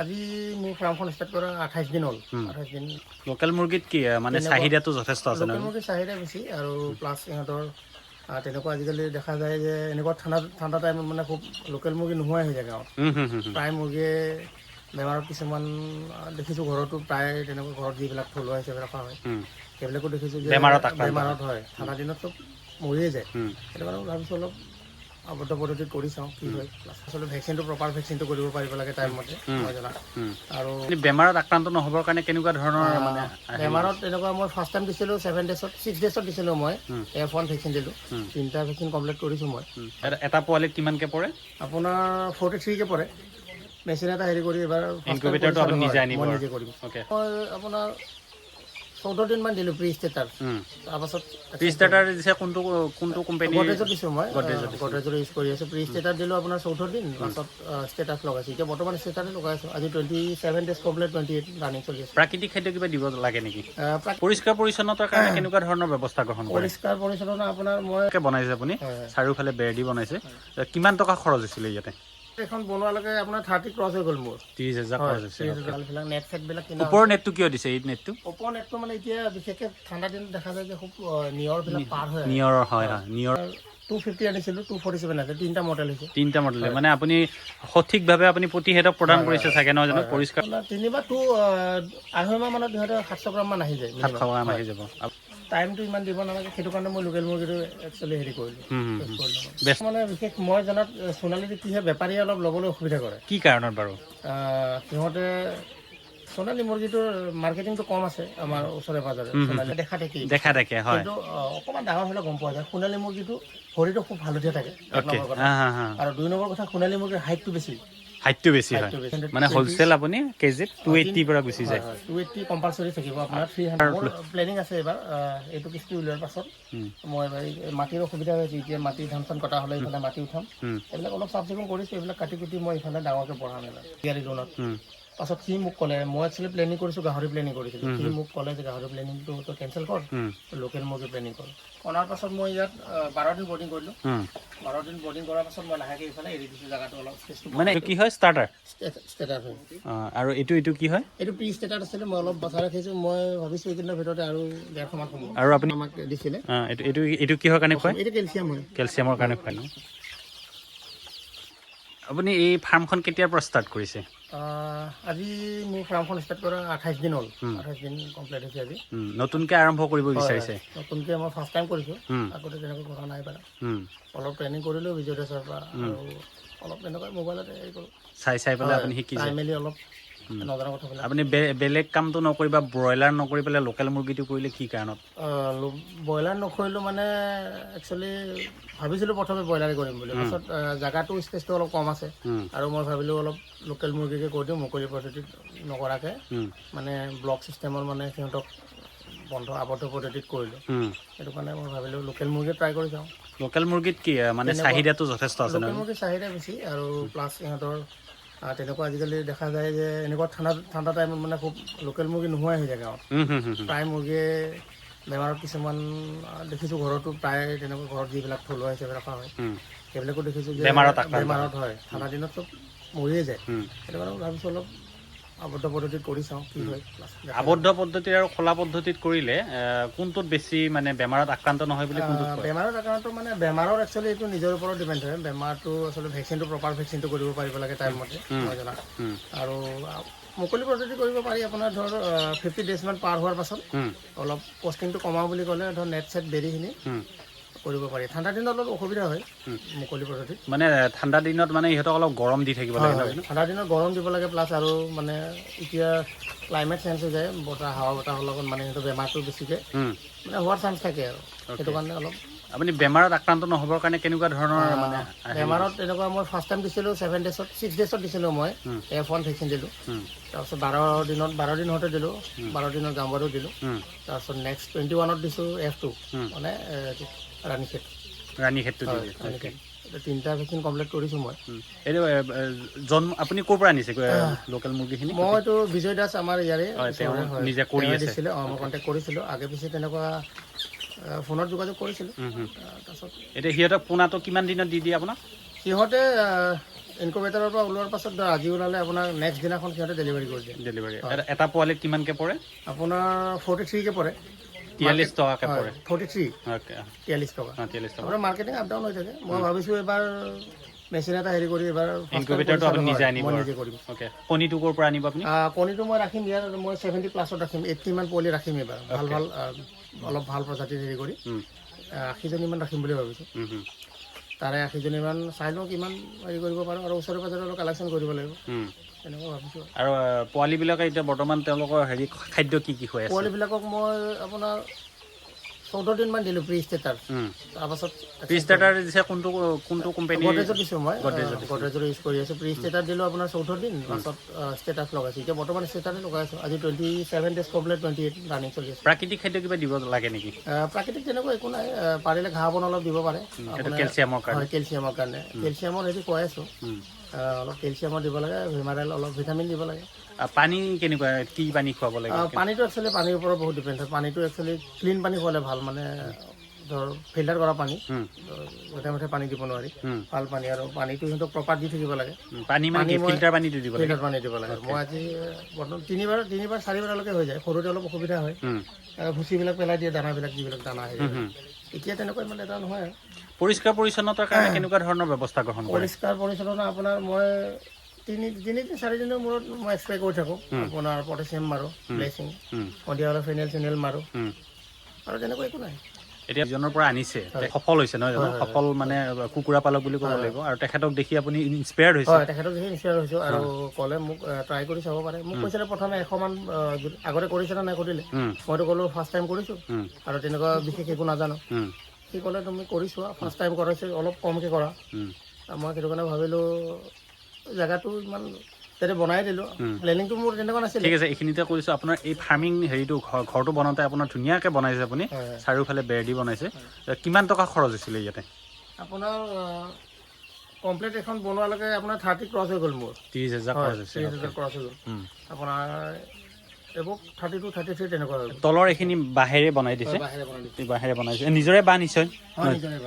আজি মোৰ ফাৰ্মখন ষ্টাৰ্ট কৰা 28 দিন হ'ল। 28 দিন লোকেল মুৰ্গীত কি মানে চাহিদাটো যথেষ্ট আছে লোকেল মুৰ্গীৰ চাহিদা বেছি আৰু প্লাছ ইহঁতৰ তেনেকুৱা আজিকালি দেখা যায় যে এনেকুৱা ঠাণ্ডা টাইমত মানে খুব লোকেল মুৰ্গী নোহোৱাই হৈ যায় গাঁৱত। প্ৰায় মুৰ্গীয়ে বেমাৰত কিছুমান দেখিছোঁ ঘৰতো প্ৰায় তেনেকুৱা ঘৰত যিবিলাক থলুৱা হিচাপে ৰখা হয় সেইবিলাকো দেখিছোঁ যে বেমাৰত হয়, ঠাণ্ডা দিনত চব মৰিয়ে যায়। সেইটো কাৰণে ভাবিছোঁ অলপ আবদ্ধ পদ্ধতিত কৰি চাওঁ কি হয়। আচলতে ভেকচিনটো প্ৰপাৰ ভেকচিনটো কৰিব পাৰিব লাগে টাইমমতে মই জনা। আৰু বেমাৰত আক্ৰান্ত নহ'বৰ কাৰণে কেনেকুৱা ধৰণৰ মানে বেমাৰত তেনেকুৱা মই ফাৰ্ষ্ট টাইম দিছিলোঁ 6 ডেজত দিছিলোঁ মই F1 ভেকচিন দিলোঁ। 3টা ভেকচিন কমপ্লিট কৰিছোঁ মই। এটা পোৱালিত কিমানকৈ পৰে? আপোনাৰ 43কে পৰে। মেচিন এটা হেৰি কৰি এবাৰ ইনকুবেটৰটো আপুনি নিজে আনিব? মই নিজে কৰিম। মই আপোনাৰ 14 দিনমান দিলোঁ প্ৰি ষ্টাৰ্টাৰ। তাৰপাছত প্ৰি ষ্টাৰ্টাৰ দিছে কোনটো কোম্পানী? গডৰেজত দিছোঁ মই। গডৰেজৰ ইউজ কৰি আছোঁ। প্ৰি ষ্টাৰ্টাৰ দিলোঁ আপোনাৰ 14 দিন, পাছত ষ্টেটাছ লগাইছোঁ। এতিয়া বৰ্তমান ষ্টেটাছে লগাই আছোঁ। আজি 27 ডেজ কমপ্লিট, 28 ৰানিং চলি আছে। প্ৰাকৃতিক খাদ্য কিবা দিব লাগে নেকি? পৰিষ্কাৰ পৰিচ্ছন্নতাৰ কাৰণে কেনেকুৱা ধৰণৰ ব্যৱস্থা গ্ৰহণ কৰে? পৰিষ্কাৰ পৰিচ্ছন্নতা আপোনাৰ মই বনাইছে আপুনি চাৰিওফালে বেৰ দি বনাইছে। কিমান টকা খৰচ হৈছিলে ইয়াতে? এখন বনোৱালৈকে আপোনাৰ 30 ক্ৰছ হৈ গ'ল মোৰ। 30,000 খৰচ হৈছে। নেট চেটবিলাক কিনা। ওপৰৰ নেটটো কিয় দিছে এই নেটটো? ওপৰৰ নেটটো মানে এতিয়া বিশেষকৈ ঠাণ্ডা দিনত দেখা যায় যে খুব নিয়ৰবিলাক পাৰ হয়। নিয়ৰ হয় নিয়ৰ 250 আনিছিলোঁ, 247 আছে। 3টা মডেল হৈছে। 3টা মডেল মানে আপুনি সঠিকভাৱে আপুনি প্ৰতিষেধক প্ৰদান কৰিছে চাগে নহয় জানো? পৰিষ্কাৰ 3 বা 2.5 মাহ মানত সিহঁতে 700 গ্ৰাম মান আহি যায়। 700 গ্ৰাম আহি যাব। টাইমটো ইমান দিব নালাগে, সেইটো কাৰণে মই লোকেল মুৰ্গীটো একচুৱেলি হেৰি কৰিলোঁ। মানে বিশেষ মই জনাত সোণালীটো কি হয়, বেপাৰীয়ে অলপ ল'বলৈ অসুবিধা কৰে। কি কাৰণত বাৰু? সিহঁতে সোণালী মুৰ্গীটোৰ মাৰ্কেটিংটো কম আছে আমাৰ ওচৰে পাজৰে। দেখা দেখে হয়, কিন্তু অকণমান ডাঙৰ হ'লে গম পোৱা যায়। সোণালী মুৰ্গীটো শৰীৰটো খুব হালধীয়া থাকে আৰু 2 নম্বৰ কথা সোণালী মুৰ্গীৰ হাইটটো বেছি। হাইটটো বেছি হয় মানে হোলচেল আপুনি কেজিত 280 পৰা গুচি যায়। 280 কম্পালচৰি থাকিব আপোনাৰ। 300 মোৰ প্লেনিং আছে এইবাৰ। এইটো কিস্তি উলিওৱাৰ পাছত মই এবাৰ মাটিৰ অসুবিধা হৈছে। এতিয়া মাটি ধান চান কটা হ'লে এইফালে মাটি উঠাম। এইবিলাক অলপ চাফ চিকুণ কৰিছোঁ। এইবিলাক কাটি কুটি মই এইফালে ডাঙৰকৈ বঢ়াম এবাৰ ইয়াৰ জোনত। পাছত সি মোক ক'লে, মই একচুৱেলি প্লেনিং কৰিছোঁ, গাহৰি প্লেনিং কৰিছিলোঁ। সি মোক ক'লে যে গাহৰি প্লেনিংটো তই কেঞ্চেল কৰ, লোকেল মুৰ্গী প্লেনিং কৰ। কৰাৰ পাছত মই ইয়াত 12 দিন বৰ্ডিং কৰিলোঁ। 12 দিন বৰ্ডিং কৰাৰ পাছত মই লাহেকৈ এইফালে এৰি দিছোঁ জাগাটো অলপ। মানে কি হয় ষ্টাৰ্টাৰ? ষ্টেটাৰ হয়। আৰু এইটো কি হয়? এইটো প্ৰি ষ্টেটাৰ আছিলে। মই অলপ বচাই ৰাখিছোঁ। মই ভাবিছোঁ এইকেইদিনৰ ভিতৰতে আৰু 1.5 মাহ সময় আৰু আপুনি আমাক দিছিলে। এইটো কিহৰ কাৰণে খুৱায়? এইটো কেলচিয়াম হয়। কেলচিয়ামৰ কাৰণে খুৱায় ন? আপুনি এই ফাৰ্মখন কেতিয়াৰ পৰা ষ্টাৰ্ট কৰিছে? আজি মোৰ ফাৰ্মখন ষ্টাৰ্ট কৰা 28 দিন হ'ল। 28 দিন কমপ্লিট হৈছে আজি। নতুনকৈ আৰম্ভ কৰিব বিচাৰিছে? নতুনকৈ মই ফাৰ্ষ্ট টাইম কৰিছোঁ। আগতে তেনেকৈ কৰা নাই বাৰু। অলপ ট্ৰেইনিং কৰিলোঁ ভিডিঅ'ৰ পৰা আৰু অলপ তেনেকৈ মোবাইলতে হেৰি কৰোঁ। চাই পেলাই আপুনি শিকিছে? চাই মেলি অলপ নজনা কথাবিলাক। আপুনি বেলেগ কামটো নকৰি বা ব্ৰইলাৰ নকৰি পেলাই লোকেল মুৰ্গীটো কৰিলে কি কাৰণত? ব্ৰইলাৰ নকৰিলোঁ মানে একচুৱেলি ভাবিছিলোঁ প্ৰথমে ব্ৰইলাৰে কৰিম বুলি। পাছত জেগাটো স্পেচটো অলপ কম আছে আৰু মই ভাবিলোঁ অলপ লোকেল মুৰ্গীকে কৰি দিওঁ মুকলি পদ্ধতিত নকৰাকৈ। মানে ব্লক ছিষ্টেমৰ মানে সিহঁতক আবদ্ধ পদ্ধতিত কৰিলোঁ। সেইটো কাৰণে মই ভাবিলোঁ লোকেল মুৰ্গী ট্ৰাই কৰি চাওঁ। লোকেল মুৰ্গীত কি মানে চাহিদাটো যথেষ্ট আছে? লোকেল মুৰ্গীৰ চাহিদা বেছি আৰু প্লাছ ইহঁতৰ তেনেকুৱা আজিকালি দেখা যায় যে এনেকুৱা ঠাণ্ডা টাইমত মানে খুব লোকেল মুৰ্গী নোহোৱাই হৈ যায় গাঁৱত। প্ৰায় মুৰ্গীয়ে বেমাৰত কিছুমান দেখিছোঁ ঘৰতো প্ৰায় তেনেকুৱা ঘৰত যিবিলাক থলুৱা হিচাপে ৰখা হয় সেইবিলাকো দেখিছোঁ যে বেমাৰত হয়, ঠাণ্ডা দিনত চব মৰিয়ে যায়। সেইটো কাৰণে ভাবিছোঁ অলপ আবদ্ধ পদ্ধতিত কৰি চাওঁ কি হয়। আবদ্ধ পদ্ধতি আৰু খোলা পদ্ধতিত কৰিলে কোনটোত বেছি মানে বেমাৰত আক্ৰান্ত নহয় বুলি কোনটোত কয়? বেমাৰত আক্ৰান্ত মানে বেমাৰৰ একচুৱেলি এইটো নিজৰ ওপৰত ডিপেণ্ড হয়। বেমাৰটো আচলতে ভেকচিনটো প্ৰপাৰ ভেকচিনটো কৰিব পাৰিব লাগে টাইমমতে মই জনা। আৰু মুকলি পদ্ধতি কৰিব পাৰি আপোনাৰ ধৰ 50 ডেজমান পাৰ হোৱাৰ পাছত অলপ কষ্টিংটো কমাওঁ বুলি ক'লে ধৰ নেট চেট বেৰিখিনি কৰিব পাৰি। ঠাণ্ডা দিনত অলপ অসুবিধা হয় মুকলি পদ্ধতিত। মানে ঠাণ্ডা দিনত মানে ইহঁতক অলপ গৰম দি থাকিব লাগে? ঠাণ্ডা দিনত গৰম দিব লাগে। প্লাছ আৰু মানে এতিয়া ক্লাইমেট চেঞ্জ হৈ যায়, হাৱা বতাহৰ লগত মানে সিহঁতৰ বেমাৰটো বেছিকৈ মানে হোৱাৰ চান্স থাকে আৰু সেইটো কাৰণে অলপ। আপুনি বেমাৰত আক্ৰান্ত নহ'বৰ কাৰণে কেনেকুৱা ধৰণৰ মানে? বেমাৰত তেনেকুৱা মই ফাৰ্ষ্ট টাইম দিছিলোঁ 6 ডেজত দিছিলোঁ মই F1 ভেকচিন দিলোঁ। তাৰপিছত 12 দিন হওঁতে দিলোঁ। 12 দিনৰ গাম্বাৰো দিলোঁ। তাৰপিছত নেক্সট 21ত দিছোঁ F2 মানে ৰাণীক্ষেত্ৰ। 3টা ভেকচিন কমপ্লিট কৰিছোঁ মই। এইটো আপুনি ক'ৰ পৰা আনিছে লোকেল মুৰ্গীখিনি? মইতো বিজয় দাস আমাৰ ইয়াৰে নিজে কৰি দিছিলে। মই কণ্টেক্ট কৰিছিলোঁ আগে পিছে তেনেকুৱা ফোনত যোগাযোগ কৰিছিলোঁ। তাৰপিছত এতিয়া সিহঁতক পোনাটো কিমান দিনত দি দিয়ে আপোনাক? সিহঁতে ইনকুবেটৰৰ পৰা ওলোৱাৰ পাছত আজি ওলালে আপোনাৰ নেক্সট দিনাখন সিহঁতে ডেলিভাৰী কৰি দিয়ে। ডেলিভাৰী এটা পোৱালিত কিমানকৈ পৰে? আপোনাৰ 43কে পৰে, 43 টকাকৈ পৰে। 43 অ'কে, 43 টকা। 43 টকা। আপোনাৰ মাৰ্কেটিং আপ ডাউন হৈ থাকে। মই ভাবিছোঁ এবাৰ মেচিন এটা হেৰি কৰি এবাৰ ইনকুবেটৰটো আপুনি নিজে আনিব? মই নিজে কৰিম। অ'কে, কণীটো ক'ৰ পৰা আনিব আপুনি? কণীটো মই ৰাখিম ইয়াত, মই 70 প্লাছত ৰাখিম, 80 মান পোৱালি ৰাখিম এবাৰ, ভাল ভাল অলপ ভাল প্ৰজাতিৰ হেৰি কৰি 80জনীমান ৰাখিম বুলি ভাবিছোঁ। তাৰে 80জনীমান চাই লওঁ কিমান হেৰি কৰিব পাৰোঁ, আৰু ওচৰে পাঁজৰে অলপ কালেকশ্যন কৰিব লাগিব, তেনেকুৱা ভাবিছোঁ। আৰু পোৱালিবিলাকে এতিয়া বৰ্তমান তেওঁলোকৰ হেৰি খাদ্য কি কি খুৱাই আছে? পোৱালিবিলাকক মই আপোনাৰ 14 দিনমান দিলোঁ প্ৰি ষ্টেটাৰ। তাৰপাছত প্ৰি ষ্টাৰ্টাৰ দিছে কোনটো কোম্পানী? গডৰেজত দিছোঁ মই, গডৰেজৰ ইউজ কৰি আছোঁ। প্ৰি ষ্টেটাৰ দিলোঁ আপোনাৰ 14 দিন, পাছত ষ্টেটাছ লগাইছোঁ। এতিয়া বৰ্তমান ষ্টেটাৰে লগাই আছোঁ। আজি 27 ডেজ কমপ্লিট, 28 ৰানিং চলি আছে। প্ৰাকৃতিক খাদ্য কিবা দিব লাগে নেকি? প্ৰাকৃতিক তেনেকুৱা একো নাই, পাৰিলে ঘাঁহ বন অলপ দিব পাৰে, কেলছিয়ামৰ কাৰণে। হয়, কেলছিয়ামৰ কাৰণে। কেলছিয়ামৰ হেৰি খুৱাই আছোঁ, অলপ কেলছিয়ামৰ দিব লাগে, ভিমাৰেল অলপ ভিটামিন দিব লাগে। পানী কেনেকুৱা, কি পানী খুৱাব লাগে? পানীটো একচুৱেলি পানীৰ ওপৰত বহুত ডিপেণ্ড হয়। পানীটো একচুৱেলি ক্লিন পানী খোৱালে ভাল, মানে ধৰ ফিল্টাৰ কৰা পানী, য'তে মতে পানী দিব নোৱাৰি, ভাল পানী। আৰু পানীটো সিহঁতক প্ৰপাৰ দি থাকিব লাগে। পানী মানে ফিল্টাৰ পানীটো দিব লাগে? ফিল্টাৰ পানী দিব লাগে। মই আজি বৰ্তমান 3বাৰ 4বাৰলৈকে হৈ যায়। সৰুতে অলপ অসুবিধা হয়, ভুচিবিলাক পেলাই দিয়ে, দানাবিলাক যিবিলাক দানা আহে। এতিয়া তেনেকুৱা ইমান এটা নহয়। পৰিষ্কাৰ পৰিচ্ছন্নতাৰ কাৰণে কেনেকুৱা ধৰণৰ ব্যৱস্থা গ্ৰহণ কৰে? পৰিষ্কাৰ পৰিচ্ছন্নতা আপোনাৰ মই 3-4 দিনৰ মূৰত মই স্প্ৰে কৰি থাকোঁ। আপোনাৰ পটাছিয়াম মাৰোঁ, ব্লেচিং, সন্ধিয়া হ'লে ফেনেল চেনেল মাৰোঁ, আৰু তেনেকুৱা একো নাই। এতিয়া যিজনৰ পৰা আনিছে সফল হৈছে নহয় জানো? সফল মানে কুকুৰা পালক বুলি ক'ব লাগিব। আৰু তেখেতক দেখি আপুনি ইনস্পায়াৰ্ড হৈছে? হয়, তেখেতক দেখি ইনস্পায়াৰ্ড হৈছোঁ। আৰু ক'লে মোক ট্ৰাই কৰি চাব পাৰে। মোক কৈছিলে প্ৰথমে 100 মান, আগতে কৰিছে নে নাই সুধিলে, মইতো ক'লোঁ ফাৰ্ষ্ট টাইম কৰিছোঁ আৰু তেনেকুৱা বিশেষ একো নাজানো। সি ক'লে তুমি কৰি চোৱা, ফাৰ্ষ্ট টাইম কৰাইছে, অলপ কমকৈ কৰা। মই সেইটো কাৰণে ভাবিলোঁ জেগাটো ইমান তেতিয়া বনাই দিলোঁ, প্লেনিংটো মোৰ তেনেকুৱা নাছিল। ঠিক আছে, এইখিনিতে কৰিছোঁ। আপোনাৰ এই ফাৰ্মিং হেৰিটো ঘৰটো বনাওঁতে আপোনাৰ ধুনীয়াকৈ বনাইছে আপুনি, চাৰিওফালে বেৰ দি বনাইছে। কিমান টকা খৰচ হৈছিলে ইয়াতে? আপোনাৰ কমপ্লিট এখন বনোৱালৈকে আপোনাৰ 30 ক্ৰছ হৈ গ'ল মোৰ। 30,000 খৰচ হৈছে? 30,000 ক্ৰছ হৈ গ'ল। আপোনাৰ এবভ 32-33 তেনেকুৱা হৈ গ'ল। তলৰ এইখিনি বাঁহেৰে বনাই দিছে? বাঁহেৰে বনাইছে, নিজৰে বাঁহ নিশ্চয়?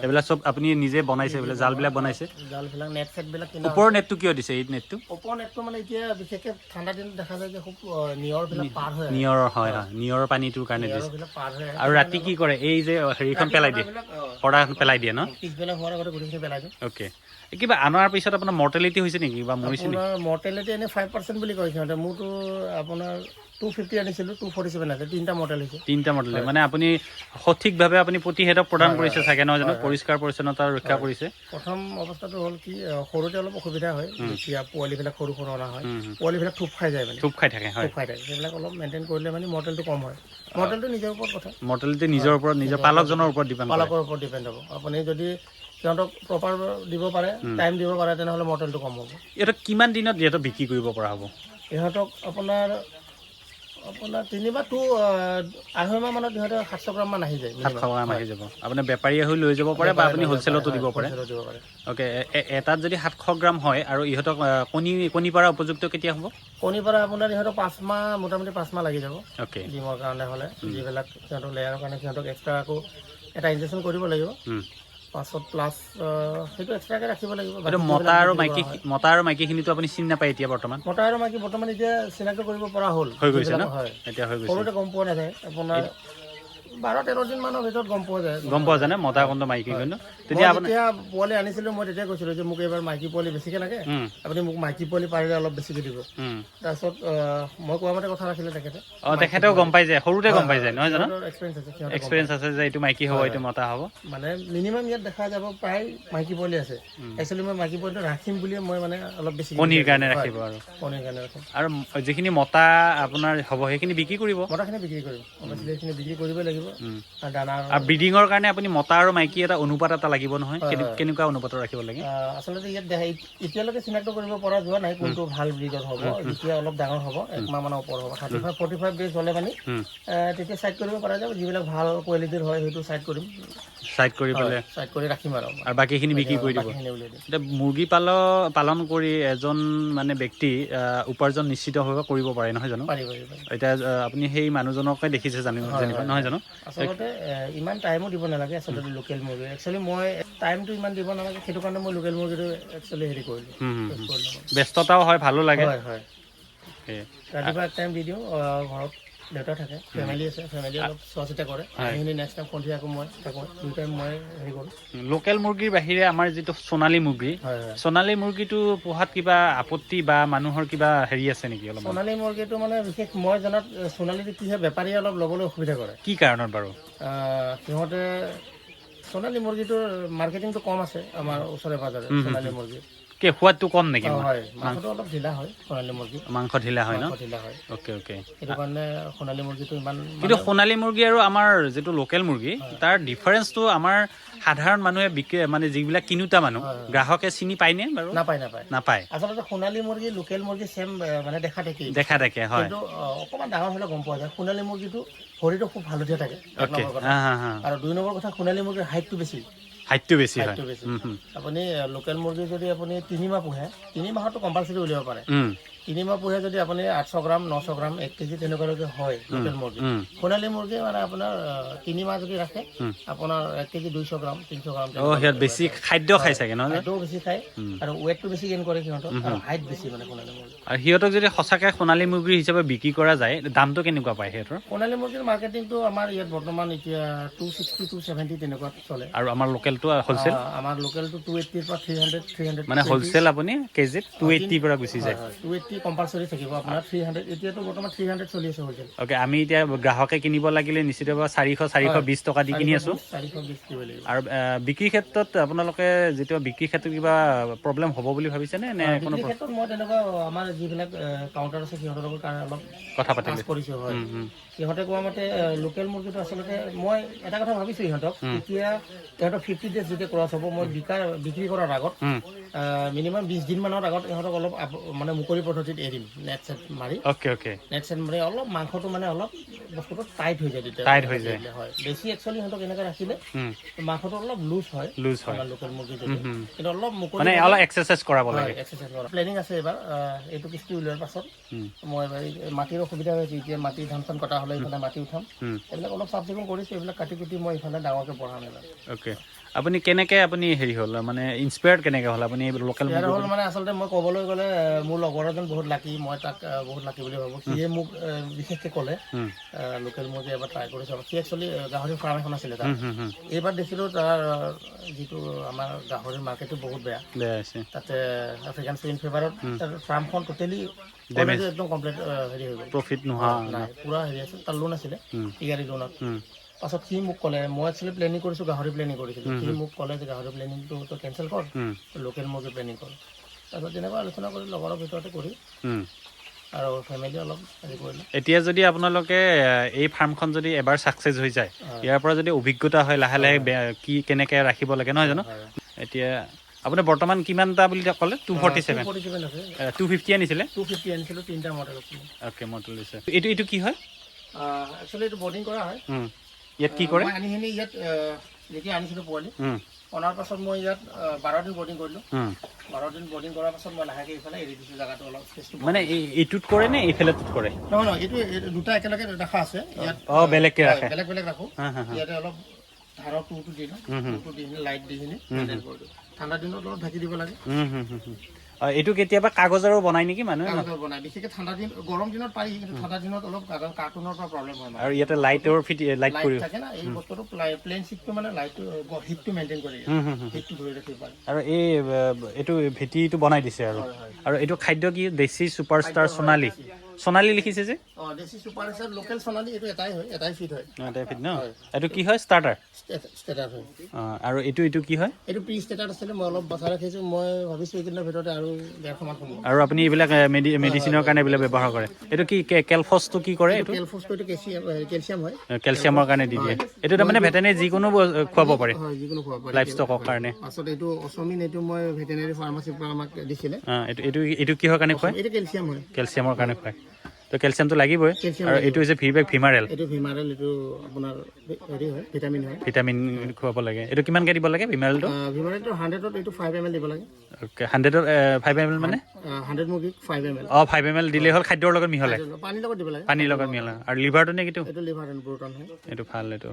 এইবিলাক চব আপুনি নিজে বনাইছে? এইবিলাক জালবিলাক বনাইছে? জালবিলাক, নেট চেটবিলাক কিনা। ওপৰৰ নেটটো কিয় দিছে? এই নেটটো ওপৰৰ নেটটো মানে এতিয়া বিশেষকৈ ঠাণ্ডা দিনত দেখা যায় যে খুব নিয়ৰবিলাক পাৰ হৈ আহে। নিয়ৰৰ, হয় হয়, নিয়ৰৰ পানীটোৰ কাৰণে দিছে। পাৰ হৈ আহে। আৰু ৰাতি কি কৰে? এই যে হেৰিখন পেলাই দিয়ে, পৰ্দাখন পেলাই দিয়ে ন? পিছবেলা হোৱাৰ আগতে গোটেইখিনি পেলাই দিওঁ। অ'কে, কিবা আনাৰ পিছত আপোনাৰ মৰ্টেলিটি হৈছে নেকি বা মৰিছে নেকি? আপোনাৰ মৰ্টেলিটি এনেই 5% বুলি কয় সিহঁতে। মোৰতো আপোনাৰ 250 আনিছিলোঁ, 247 আছে, 3টা মৰ্টেল হৈছে। 3টা মৰ্টেল। মানে আপুনি সঠিকভাৱে আপুনি প্ৰতিষেধক প্ৰদান কৰিছে চাগে নহয় জানো? পৰিষ্কাৰ পৰিচ্ছন্নতা ৰক্ষা কৰিছে। প্ৰথম অৱস্থাটো হ'ল কি, সৰুতে অলপ অসুবিধা হয়, যেতিয়া পোৱালিবিলাক সৰু অনা হয়, পোৱালিবিলাক থুপ খাই যায়, মানে থুপ খাই থাকে। হয়, থুপ খাই থাকে। সেইবিলাক অলপ মেইনটেইন কৰিলে মানে মৰ্টেলটো কম হয়। মৰ্টেলটো নিজৰ ওপৰত কথা। মৰ্টেলিটি নিজৰ ওপৰত, নিজৰ পালকজনৰ ওপৰত ডিপেণ্ড কৰে। পালকৰ ওপৰত ডিপেণ্ড হ'ব। আপুনি যদি সিহঁতক প্ৰপাৰ দিব পাৰে, টাইম দিব পাৰে, তেনেহ'লে মৰ্টেলটো কম হ'ব। ইহঁতক কিমান দিনত ইহঁতক বিক্ৰী কৰিব পৰা হ'ব? ইহঁতক আপোনাৰ 3 বা 2.5 মাহ মানত ইহঁতে 700 গ্ৰাম মান আহি যায়। 700 গ্ৰাম আহি যাব। আপুনি বেপাৰীয়ে হৈ লৈ যাব পাৰে বা আপুনি হ'লচেলতো দিব পাৰে। অ'কে, এটাত যদি 700 গ্ৰাম হয়, আৰু ইহঁতক কণী পৰা উপযুক্ত কেতিয়া হ'ব? কণী পৰা আপোনাৰ ইহঁতক 5 মাহ, মোটামুটি 5 মাহ লাগি যাব। অ'কে, ডিমৰ কাৰণে হ'লে, যিবিলাক সিহঁতক লেয়াৰৰ কাৰণে সিহঁতক এক্সট্ৰা আকৌ এটা ইনজেকশ্যন কৰিব লাগিব। পাছত প্লাছ সেইটো এক্সট্ৰাকৈ ৰাখিব লাগিব। মতা আৰু মাইকীখিনিতো আপুনি চিনি নাপায় এতিয়া বৰ্তমান? মতা আৰু মাইকী বৰ্তমান এতিয়া চিনাক্ত কৰিব পৰা হ'ল, হৈ গৈছে ন? হয়, এতিয়া হৈ গৈছে। সৰুতে গম পোৱা নাযায়। আপোনাৰ 12-13 দিন মানৰ ভিতৰত গম পোৱা যায়। গম পোৱা যায় নে মতা কোনটো মাইকী কোনটো? তেতিয়া পোৱালি আনিছিলোঁ, মই তেতিয়া কৈছিলোঁ যে মোক এইবাৰ মাইকী পোৱালি বেছিকৈ লাগে, আপুনি মোক মাইকী পোৱালি পাৰিলে অলপ বেছিকৈ দিব। তাৰপিছত মই কোৱা মতে কথা ৰাখিলে তেখেতে। তেখেতেও গম পাই যায়, সৰুতে গম পাই যায় নহয় জানো? এক্সপিৰিয়েঞ্চ আছে যে এইটো মাইকী হ'ব, এইটো মতা হ'ব। মানে মিনিমাম ইয়াত দেখা যাব প্ৰায় মাইকী পোৱালি আছে। একচুৱেলি মই মাইকী পোৱালিটো ৰাখিম বুলিয়ে মই মানে অলপ বেছি কণীৰ কাৰণে ৰাখিব। আৰু কণীৰ কাৰণে ৰাখিম। আৰু যিখিনি মতা আপোনাৰ হ'ব সেইখিনি বিক্ৰী কৰিব? মতাখিনি বিক্ৰী কৰিম, অৱশ্যে সেইখিনি বিক্ৰী কৰিবই লাগিব। আৰু দানা আৰু ব্ৰিডিঙৰ কাৰণে আপুনি মতা আৰু মাইকী এটা অনুপাত এটা লাগিব নহয়? কেনেকুৱা অনুপাতত ৰাখিব লাগে? আচলতে ইয়াত এতিয়ালৈকে চিনাক্ত কৰিব পৰা যোৱা নাই কোনটো ভাল ব্ৰিডৰ হ'ব। যেতিয়া অলপ ডাঙৰ হ'ব, 1 মাহ মানৰ ওপৰ হ'ব, 35-45 ডেজ হ'লে মানে তেতিয়া চাইড কৰিব পৰা যাব। যিবিলাক ভাল কোৱালিটিৰ হয় সেইটো চাইড কৰিম। সাইড কৰি পেলাই সাইড কৰি ৰাখিম আৰু বাকীখিনি বিক্ৰী কৰি দিব এতিয়া মুৰ্গী পালন কৰি এজন মানে ব্যক্তি উপাৰ্জন নিশ্চিতভাৱে কৰিব পাৰে নহয় জানো এতিয়া আপুনি সেই মানুহজনকে দেখিছে জানিব নহয় জানো আচলতে ইমান টাইমো দিব নালাগে আচলতে লোকেল মুৰ্গী একচুৱেলি মই টাইমটো ইমান দিব নালাগে সেইটো কাৰণে মই লোকেল মুৰ্গীটো একচুৱেলি হেৰি কৰিলোঁ ব্যস্ততাও হয় ভালো লাগে হয় ৰাতিপুৱা এক টাইম দি দিওঁ ঘৰত দেউতা থাকে ফেমিলি আছে ফেমিলি অলপ চোৱা চিতা কৰে সেইখিনি নেক্সট টাইম সন্ধিয়া আকৌ মই থাকোঁ দুই টাইম মই হেৰি কৰোঁ লোকেল মুৰ্গীৰ বাহিৰে আমাৰ যিটো সোণালী মুৰ্গী সোণালী মুৰ্গীটো পোহাত কিবা আপত্তি বা মানুহৰ কিবা হেৰি আছে নেকি অলপ সোণালী মুৰ্গীটো মানে বিশেষ মই জনাত সোণালীটো কি হয় বেপাৰীয়ে অলপ ল'বলৈ অসুবিধা কৰে কি কাৰণত বাৰু সিহঁতে সোণালী মুৰ্গীটোৰ মাৰ্কেটিংটো কম আছে আমাৰ ওচৰে পাজৰে সোণালী মুৰ্গী সোৱাদটো কম নেকি হয় মাংসটো অলপ ঢিলা হয় সোণালী মুৰ্গী মাংস ঢিলা হয় ন অ'কে সেইটো কাৰণে সোণালী মুৰ্গীটো ইমান কিন্তু সোণালী মুৰ্গী আৰু আমাৰ যিটো লোকেল মুৰ্গী তাৰ ডিফাৰেঞ্চটো আমাৰ সাধাৰণ মানুহে মানে যিবিলাক কিনোতা মানুহ গ্ৰাহকে চিনি পায়নে বাৰু নাপায় আচলতে সোণালী মুৰ্গী লোকেল মুৰ্গী ছেম মানে দেখা দেখে হয় কিন্তু অকণমান ডাঙৰ হ'লে গম পোৱা যায় সোণালী মুৰ্গীটো শৰীৰটো খুব হালধীয়া থাকে আৰু 2 নম্বৰ কথা সোণালী মুৰ্গীৰ হাইটটো বেছি হয় আপুনি লোকেল মুৰ্গী যদি আপুনি 3 মাহ পোহে 3 মাহতো কম্পালচৰি উলিয়াব পাৰে 3 মাহ পোহে যদি আপুনি 800 গ্ৰাম 900 গ্ৰাম 1 কেজি তেনেকুৱালৈকে হয় লোকেল মুৰ্গী সোণালী মুৰ্গী মানে আপোনাৰ 3 মাহ যদি ৰাখে আপোনাৰ 1 কেজি 200 গ্ৰাম 300 গ্ৰাম সিহঁত বেছি খাদ্য খাই চাগে নহয় খাদ্যও বেছি খায় আৰু ৱেটটো বেছি গেইন কৰে সিহঁতৰ আৰু হাইট বেছি মানে সোণালী মুৰ্গী আৰু সিহঁতক যদি সঁচাকৈ সোণালী মুৰ্গী হিচাপে বিক্ৰী কৰা যায় দামটো কেনেকুৱা পায় সিহঁতৰ সোণালী মুৰ্গীৰ মাৰ্কেটিংটো আমাৰ ইয়াত বৰ্তমান এতিয়া 260 270 তেনেকুৱা চলে আৰু আমাৰ লোকেলটো হোলচেল আমাৰ লোকেলটো 280 পৰা 300 মানে হোলচেল আপুনি কেজিত 280 পৰা গুচি যায় 280 কম্পালসৰি থাকিব আপোনাৰ 300 এতিয়াতো বৰ্তমান 300 চলি আছে হোলচেল ওকে আমি এতিয়া গ্ৰাহকে কিনিব লাগিলে নিশ্চিতভাৱে 420 টকা দি কিনি আছো 420 দিব লাগিব আৰু বিক্ৰীৰ ক্ষেত্ৰত আপোনালোকে যেতিয়া বিক্ৰীৰ ক্ষেত্ৰত কিবা প্ৰব্লেম হ'ব বুলি ভাবিছেনে নে কোনো ক্ষেত্ৰত মই তেনেকুৱা আমাৰ যিবিলাক কাউণ্টাৰ আছে সিহঁতৰ লগত অলপ কথা পাতিলে কৰিছোঁ হয় সিহঁতে কোৱা মতে লোকেল মুৰ্গীটো আচলতে মই এটা কথা ভাবিছোঁ সিহঁতক এতিয়া সিহঁতৰ 50 ডেজ যেতিয়া ক্ৰছ হ'ব মই বিক্ৰী কৰাৰ আগত মিনিমাম 20 দিন মানৰ আগত ইহঁতক অলপ মানে মুকলি পদ্ধতিত এৰিম নেট চেট মাৰি নেট চেট মাৰি অলপ মাংসটো মানে অলপ বস্তুটো টাইট হৈ যায় তেতিয়া হয় বেছি একচুৱেলি সিহঁতক এনেকৈ ৰাখিলে মাংসটো অলপ লুজ হয় লোকেল মুৰ্গী কিন্তু অলপ মুকলি মানে অলপ এক্সাৰচাইজ কৰাব লাগে প্লেনিং আছে এইবাৰ এইটো কিস্তি উলিওৱাৰ পাছত মই মাটিৰ অসুবিধা হৈছে এতিয়া মাটি ধান চান কটা হ'লে এইফালে মাটি উঠাম এইবিলাক অলপ চাফ চিকুণ কৰিছোঁ এইবিলাক কাটি কুটি মই এইফালে ডাঙৰকৈ বঢ়াম এইবাৰ অ'কে আপুনি কেনেকৈ আপুনি হেৰি হ'ল মানে ইনস্পায়াৰ্ড কেনেকৈ হ'ল আপুনি লোকেল হ'ল মানে আচলতে মই ক'বলৈ গ'লে মোৰ লগৰ এজন বহুত লাকি মই তাক বহুত লাকি বুলি ভাবোঁ সিয়ে মোক বিশেষকৈ ক'লে লোকেল মুৰ্গী এবাৰ ট্ৰাই কৰি চাব সি একচুৱেলি গাহৰি ফাৰ্ম এখন আছিলে তাৰ এইবাৰ দেখিলোঁ তাৰ যিটো আমাৰ গাহৰিৰ মাৰ্কেটটো বহুত বেয়া আছে তাতে আফ্ৰিকান চুইন ফিভাৰত তাৰ ফাৰ্মখন টোটেলি একদম কমপ্লিট হেৰি হৈ গ'ল প্ৰফিট নোহোৱা নাই পুৰা হেৰি আছিল তাৰ লোন আছিলে ইয়াৰি লোনত পাছত সি মোক ক'লে মই একচুৱেলি প্লেনিং কৰিছোঁ গাহৰি প্লেনিং কৰিছিলোঁ সি মোক ক'লে যে গাহৰি প্লেনিংটো তই কেঞ্চেল কৰ লোকেল মুৰ্গী প্লেনিং কৰ তাৰপিছত তেনেকুৱা আলোচনা কৰি লগৰৰ ভিতৰতে কৰি আৰু ফেমিলি অলপ হেৰি কৰিলোঁ এতিয়া যদি আপোনালোকে এই ফাৰ্মখন যদি এবাৰ ছাকচেছ হৈ যায় ইয়াৰ পৰা যদি অভিজ্ঞতা হয় লাহে লাহে কি কেনেকৈ ৰাখিব লাগে নহয় জানো এতিয়া আপুনি বৰ্তমান কিমানটা বুলি ক'লে 247 250 আনিছিলে 250 আনিছিলোঁ 3টা মডেল আছিলে অ'কে মডেল দিছে এইটো কি হয় একচুৱেলি এইটো বৰ্ডিং কৰা হয় ইয়াত কি কৰে আনিখিনি ইয়াত যেতিয়া আনিছিলোঁ পোৱালি অনাৰ পাছত মই ইয়াত 12 দিন বৰ্ডিং কৰিলোঁ 12 দিন বৰ্ডিং কৰাৰ পাছত মই লাহেকৈ এইফালে এৰি দিছোঁ জেগাটো অলপ মানে এইটোত কৰে নে এইফালেটোত কৰে নহয় এইটো দুটা একেলগে ৰাখা আছে ইয়াত বেলেগকৈ ৰাখে বেলেগ ৰাখোঁ ইয়াতে অলপ ধাৰৰ টুটো দি লওঁ লাইট দি কিনি ঠাণ্ডা দিনত অলপ ঢাকি দিব লাগে এইটো কেতিয়াবা কাগজৰো বনাই নেকি মানুহে বনাই বিশেষকৈ ঠাণ্ডা দিন গৰম দিনত পাৰি কিন্তু ঠাণ্ডা দিনত অলপ কাৰ্টুনৰ পৰা প্ৰব্লেম হয় আৰু ইয়াতে লাইটৰ লাইট কৰি থাকে না এই বস্তুটো প্লেন চিটটো মানে লাইটটো হিটটো মেইনটেইন কৰি হিটটো ধৰি ৰাখিব পাৰে আৰু এইটো ভেটিটো বনাই দিছে আৰু এইটো খাদ্য কি দেশী ছুপাৰষ্টাৰ সোণালী লিখিছে যে দেশী ছুপাৰষ্টাৰ লোকেল সোণালী এইটো এটাই ফিট হয় ন এইটো কি হয় ষ্টাৰ্টাৰ হয় আৰু এইটো কি হয় এইটো প্ৰি ষ্টাৰ্টাৰ আছিলে মই অলপ বচাই ৰাখিছোঁ মই ভাবিছোঁ এইকেইদিনৰ ভিতৰতে আৰু 1.5 মাহ হ'ব আৰু আপুনি এইবিলাক মেডিচিনৰ কাৰণে এইবিলাক ব্যৱহাৰ কৰে এইটো কি কেলফছটো কি কৰে এইটো কেলফছটো এইটো কেলছিয়াম হয় কেলছিয়ামৰ কাৰণে দি দিয়ে এইটো তাৰমানে ভেটেনেৰী যিকোনো খুৱাব পাৰে যিকোনো খুৱাব পাৰে লাইফ ষ্টকৰ কাৰণে পাছত এইটো অচমিন এইটো মই ভেটেনেৰী ফাৰ্মাচীৰ পৰা আমাক দিছিলে এইটো কিহৰ কাৰণে খুৱায় এইটো কেলছিয়াম হয় কেলছিয়ামৰ কাৰণে খুৱায় তো কেলছিয়ামটো লাগিবই আৰু এইটো হৈছে ভিমাৰেল এইটো ভিমাৰেল এইটো আপোনাৰ হেৰি হয় ভিটামিন হয় ভিটামিন খুৱাব লাগে এইটো কিমানকৈ দিব লাগে ভিমাৰেলটো ভিমাৰেলটো 100ত এইটো 5 ml দিব লাগে অ'কে 100ত 5 ml মানে 100 মুৰ্গীক 5 ml 5 ml দিলেই হ'ল খাদ্যৰ লগত মিহলাই পানীৰ লগত দিব লাগে পানীৰ লগত মিহলাই আৰু লিভাৰটো নে কিটো এইটো লিভাৰ এণ্ড ব্ৰোটন হয় এইটো ভাল এইটো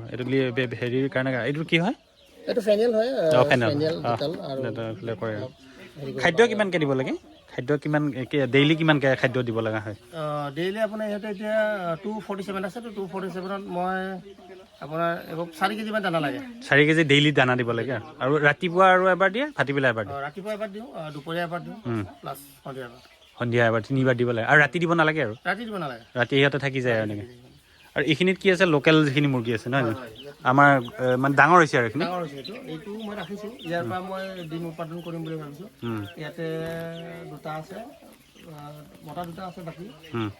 হেৰিৰ কাৰণে এইটো কি হয় এইটো ফেনিয়েল হয় ফেনেল ডিটেল আৰু কৰে খাদ্য কিমানকৈ দিব লাগে খাদ্য কিমান ডেইলি কিমানকৈ খাদ্য দিব লগা হয় ডেইলি আপোনাৰ ইহঁতে এতিয়া 247 আছে 247ত মই আপোনাৰ 4 কেজিমান দানা লাগে 4 কেজি ডেইলি দানা দিব লাগে আৰু ৰাতিপুৱা আৰু এবাৰ দিয়ে ভাটিবেলা এবাৰ দিয়ে ৰাতিপুৱা এবাৰ দিওঁ দুপৰীয়া এবাৰ দিওঁ প্লাছ সন্ধিয়া এবাৰ 3 বাৰ দিব লাগে আৰু ৰাতি দিব নালাগে আৰু ৰাতি দিব নালাগে ৰাতি সিহঁতে থাকি যায় আৰু এনেকৈ আৰু এইখিনিত কি আছে লোকেল যিখিনি মুৰ্গী আছে নহয় আমাৰ মানে ডাঙৰ হৈছে আৰু এইখিনি এইটো মই ৰাখিছোঁ ইয়াৰ পৰা মই ডিম উৎপাদন কৰিম বুলি ভাবিছোঁ ইয়াতে দুটা আছে মতা দুটা আছে বাকী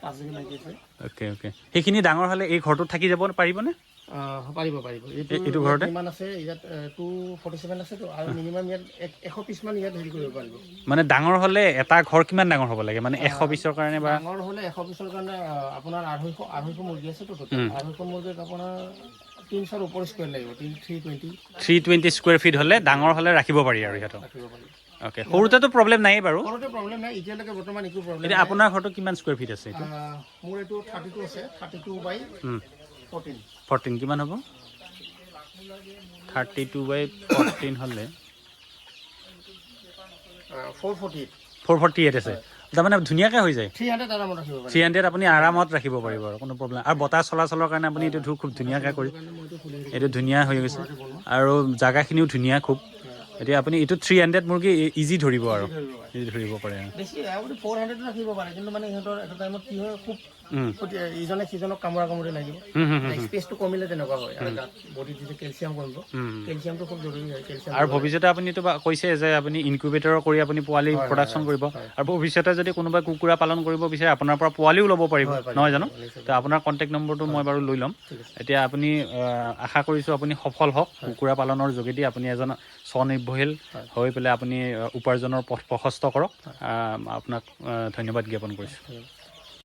5জনী মাইকী আছে অ'কে অ'কে সেইখিনি ডাঙৰ হ'লে এই ঘৰটোত থাকি যাব পাৰিবনে পাৰিব এইটো ঘৰতে কিমান আছে ইয়াত 247 আছে আৰু মিনিমাম ইয়াত 100 পিছমান ইয়াত হেৰি কৰিব পাৰিব মানে ডাঙৰ হ'লে এটা ঘৰ কিমান ডাঙৰ হ'ব লাগে মানে 100 পিছৰ কাৰণে বা ডাঙৰ হ'লে 100 পিছৰ কাৰণে আপোনাৰ 250 মুৰ্গী আছে 250 মুৰ্গীক আপোনাৰ 300 ওপৰ স্কোয়াৰ লাগিব 320 স্কোয়াৰ ফিট হ'লে ডাঙৰ হ'লে ৰাখিব পাৰি আৰু সিহঁতক অ'কে সৰুতেতো প্ৰব্লেম নাই বাৰু সৰুতে প্ৰব্লেম নাই এতিয়ালৈকে বৰ্তমান একো প্ৰব্লেম এতিয়া আপোনাৰ ঘৰটো কিমান স্কোয়াৰ ফিট আছে মোৰ এইটো 32 আছে 32 বাই 14 কিমান হ'ব 32 বাই 14 হ'লে 448 আছে তাৰমানে ধুনীয়াকৈ হৈ যায় 300 আপুনি আৰামত ৰাখিব পাৰিব আৰু কোনো প্ৰব্লেম আৰু বতাহ চলাচলৰ কাৰণে আপুনি এইটো খুব ধুনীয়াকৈ কৰি এইটো ধুনীয়া হৈ গৈছে আৰু জাগাখিনিও ধুনীয়া খুব এতিয়া আপুনি এইটো 300 মুৰ্গী ইজি ধৰিব আৰু ইজি ধৰিব পাৰে বেছি আপুনি 400 ৰাখিব পাৰে কিন্তু মানে সিহঁতৰ এটা টাইমত কি হয় খুব ইজনে সিজনক কামোৰা কামুৰি লাগিব স্পেচটো কমিলে তেনেকুৱা হয় আৰু বডিত যিটো কেলছিয়াম কমিব কেলছিয়ামটো খুব জৰুৰী হয় কেলছিয়াম আৰু ভৱিষ্যতে আপুনিতো কৈছে যে আপুনি ইনকিউবেটৰ কৰি আপুনি পোৱালি প্ৰডাকশ্যন কৰিব আৰু ভৱিষ্যতে যদি কোনোবাই কুকুৰা পালন কৰিব বিচাৰে আপোনাৰ পৰা পোৱালিও ল'ব পাৰিব নহয় জানো তো আপোনাৰ কণ্টেক্ট নম্বৰটো মই বাৰু লৈ ল'ম এতিয়া আপুনি আশা কৰিছোঁ আপুনি সফল হওক কুকুৰা পালনৰ যোগেদি আপুনি এজন স্বনিৰ্ভৰশীল হৈ পেলাই আপুনি উপাৰ্জনৰ পথ প্ৰশস্ত কৰক আপোনাক ধন্যবাদ জ্ঞাপন কৰিছোঁ